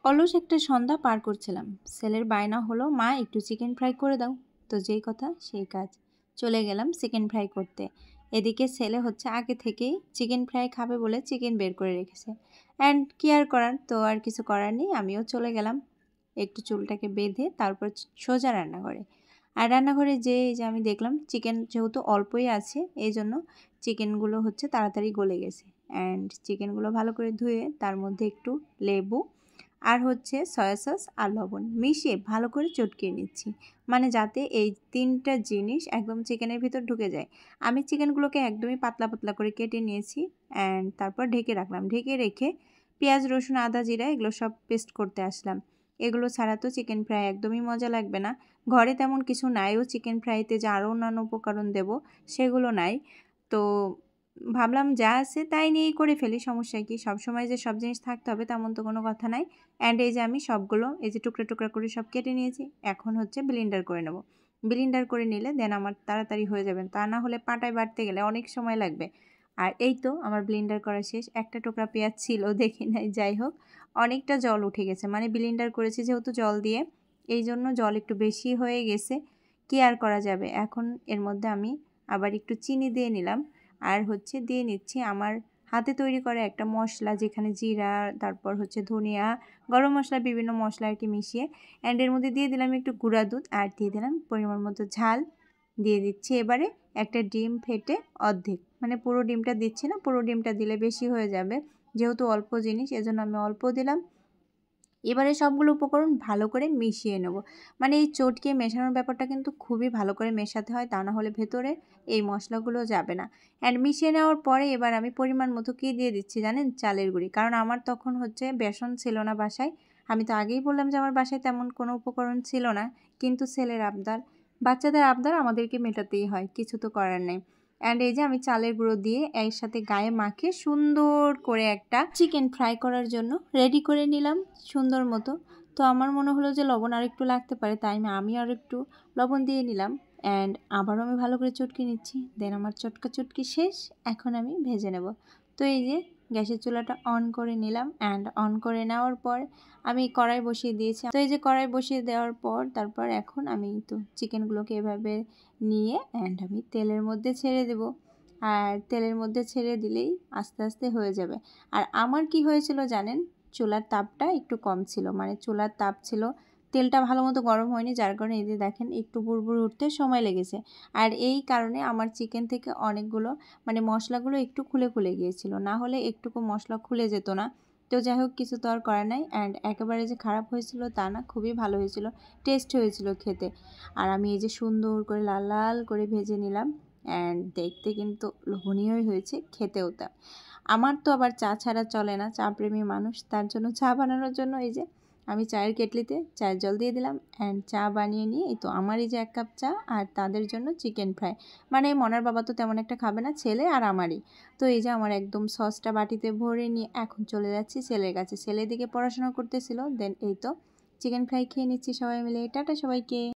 অলস একটা সন্ধ্যা পার করছিলাম। ছেলের বায়না হলো, মা একটু চিকেন ফ্রাই করে দাও। তো যেই কথা সেই কাজ, চলে গেলাম চিকেন ফ্রাই করতে। এদিকে ছেলে হচ্ছে আগে থেকেই চিকেন ফ্রাই খাবে বলে চিকেন বের করে রেখেছে। অ্যান্ড কি আর করার, তো আর কিছু করার নেই, আমিও চলে গেলাম একটু চুলটাকে বেঁধে তারপর সোজা রান্নাঘরে। আর রান্নাঘরে যে এই যে আমি দেখলাম চিকেন যেহেতু অল্পই আছে, এই জন্য চিকেনগুলো হচ্ছে তাড়াতাড়ি গলে গেছে। অ্যান্ড চিকেনগুলো ভালো করে ধুয়ে তার মধ্যে একটু লেবু আর হচ্ছে সয়া সস আর লবণ মিশিয়ে ভালো করে চটকিয়ে নিচ্ছি, মানে যাতে এই তিনটা জিনিস একদম চিকেনের ভিতর ঢুকে যায়। আমি চিকেনগুলোকে একদমই পাতলা পাতলা করে কেটে নিয়েছি অ্যান্ড তারপর ঢেকে রাখলাম। ঢেকে রেখে পেঁয়াজ রসুন আদা জিরা এগুলো সব পেস্ট করতে আসলাম। এগুলো ছাড়া তো চিকেন ফ্রাই একদমই মজা লাগবে না। ঘরে তেমন কিছু নাইও চিকেন ফ্রাইতে, যে আরও অন্যান্য উপকরণ দেব সেগুলো নাই। তো ভাবলাম যা আছে তাই নিয়েই করে ফেলি, সমস্যা কি, সবসময় যে সব জিনিস থাকতে হবে তেমন তো কোনো কথা নাই। অ্যান্ড এই যে আমি সবগুলো এই যে টুকরা টুকরা করে সব কেটে নিয়েছি, এখন হচ্ছে ব্লেন্ডার করে নেব। ব্লেন্ডার করে নিলে দেন আমার তাড়াতাড়ি হয়ে যাবে, তা না হলে পাটায় বাটতে গেলে অনেক সময় লাগবে। আর এই তো আমার ব্লেন্ডার করা শেষ। একটা টুকরা পেঁয়াজ ছিল দেখি নাই, যাই হোক অনেকটা জল উঠে গেছে, মানে ব্লেন্ডার করেছি যেহেতু জল দিয়ে, এই জন্য জল একটু বেশি হয়ে গেছে। কি আর করা যাবে, এখন এর মধ্যে আমি আবার একটু চিনি দিয়ে নিলাম। আর হচ্ছে দিয়ে নিচ্ছি আমার হাতে তৈরি করা একটা মশলা, যেখানে জিরা, তারপর হচ্ছে ধনিয়া, গরম মশলা, বিভিন্ন মশলা আর কি মিশিয়ে। অ্যান্ড এর মধ্যে দিয়ে দিলাম একটু গুঁড়া দুধ আর দিয়ে দিলাম পরিমাণ মতো ঝাল। দিয়ে দিচ্ছি এবারে একটা ডিম ফেটে অর্ধেক, মানে পুরো ডিমটা দিচ্ছি না, পুরো ডিমটা দিলে বেশি হয়ে যাবে, যেহেতু অল্প জিনিস এজন্য আমি অল্প দিলাম। এবারে সবগুলো উপকরণ ভালো করে মিশিয়ে নেব। মানে এই চটকে মেশানোর ব্যাপারটা কিন্তু খুবই ভালো করে মেশাতে হয়, তা না হলে ভেতরে এই মশলাগুলো যাবে না। অ্যান্ড মিশিয়ে নেওয়ার পরে এবার আমি পরিমাণ মতো কী দিয়ে দিচ্ছি জানেন, চালের গুঁড়ি। কারণ আমার তখন হচ্ছে বেসন ছিল না বাসায়। আমি তো আগেই বললাম যে আমার বাসায় তেমন কোনো উপকরণ ছিল না, কিন্তু ছেলের আবদার, বাচ্চাদের আবদার আমাদেরকে মেটাতেই হয়, কিছু তো করার নেই। অ্যান্ড এই যে আমি চালের গুঁড়ো দিয়ে এর সাথে গায়ে মাখিয়ে সুন্দর করে একটা চিকেন ফ্রাই করার জন্য রেডি করে নিলাম সুন্দর মতো। তো আমার মনে হলো যে লবণ আর একটু লাগতে পারে, তাই আমি আর একটু লবণ দিয়ে নিলাম। অ্যান্ড আবারও আমি ভালো করে চটকে নিচ্ছি, দেন আমার চটকা চটকি শেষ। এখন আমি ভেজে নেব। তো এই যে গ্যাসের চুলাটা অন করে নিলাম, অ্যান্ড অন করে নেওয়ার পর আমি কড়াই বসিয়ে দিয়েছি। তো এই যে কড়াই বসিয়ে দেওয়ার পর তারপর এখন আমি তো চিকেনগুলোকে এভাবে নিয়ে অ্যান্ড আমি তেলের মধ্যে ছেড়ে দেব। আর তেলের মধ্যে ছেড়ে দিলেই আস্তে আস্তে হয়ে যাবে। আর আমার কি হয়েছিল জানেন, চুলার তাপটা একটু কম ছিল, মানে চুলার তাপ ছিল, তেলটা ভালো মতো গরম হয়নি, যার কারণে এই যে দেখেন একটু বুড়বুড় উঠতে সময় লেগেছে। আর এই কারণে আমার চিকেন থেকে অনেকগুলো মানে মশলাগুলো একটু খুলে খুলে গিয়েছিল, না হলে একটুকু মশলা খুলে যেত না। তো যাই হোক, কিছু তো আর করার নাই। অ্যান্ড একেবারে যে খারাপ হয়েছিল তা না, খুবই ভালো হয়েছিল, টেস্ট হয়েছিল খেতে। আর আমি এই যে সুন্দর করে লাল লাল করে ভেজে নিলাম, অ্যান্ড দেখতে কিন্তু লোভনীয়ই হয়েছে, খেতেও তা। আমার তো আবার চা ছাড়া চলে না, চা প্রেমী মানুষ, তার জন্য চা বানানোর জন্য এই যে আমি চায়ের কেটলিতে চায়ের জল দিয়ে দিলাম অ্যান্ড চা বানিয়ে নিয়ে এই তো আমার এই যে 1 কাপ চা আর তাদের জন্য চিকেন ফ্রাই। মানে মনার বাবা তো তেমন একটা খাবে না, ছেলে আর আমারই। তো এই যে আমার একদম সসটা বাটিতে ভরে নিয়ে এখন চলে যাচ্ছি ছেলের কাছে, ছেলের দিকে পড়াশোনা করতেছিল, দেন এই তো চিকেন ফ্রাই খেয়ে নিচ্ছি সবাই মিলে। টাটা সবাইকে।